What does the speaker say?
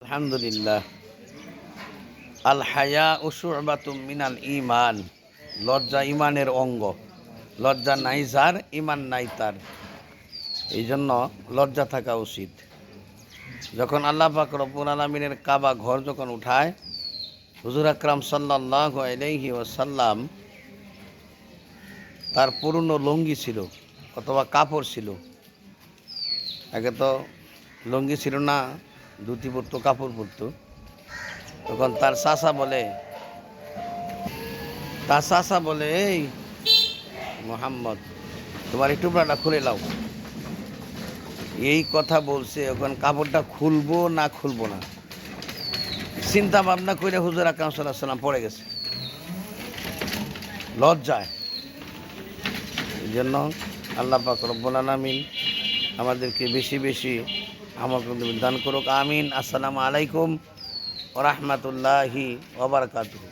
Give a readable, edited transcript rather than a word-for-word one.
আলহামদুলিল্লাহ। আল হায়া শু'বাতুম মিনাল ঈমান। লজ্জা ইমানের অঙ্গ। লজ্জা নাই যার, ইমান নাই তার। এই জন্য লজ্জা থাকা উচিত। যখন আল্লাহ পাক রব্বুল আলামিনের কাবা ঘর যখন উঠায়, হুজুর আকরাম সাল্লাল্লাহু আলাইহি ওয়াসাল্লাম তার পুরনো লুঙ্গি ছিল অথবা কাপড় ছিল। আগে তো লুঙ্গি ছিল না, ধুতি পরতো, কাপড় পরতো। তখন তার চাচা বলে, এই মোহাম্মদ, তোমার এই টুকরাটা খুলে লাও। এই কথা বলছে। এখন কাপড়টা খুলবো না খুলবো না চিন্তা ভাবনা করে হুজুর আকরাম সাল্লাল্লাহু আলাইহি ওয়াসাল্লাম পড়ে গেছে লজ্জায়। এই জন্য আল্লাহ পাক রব্বুল আলামিন আমাদেরকে বেশি বেশি আমল দান করুক। আমিন। আসসালামু আলাইকুম ওয়া রাহমাতুল্লাহি ওয়া বারাকাতুহু।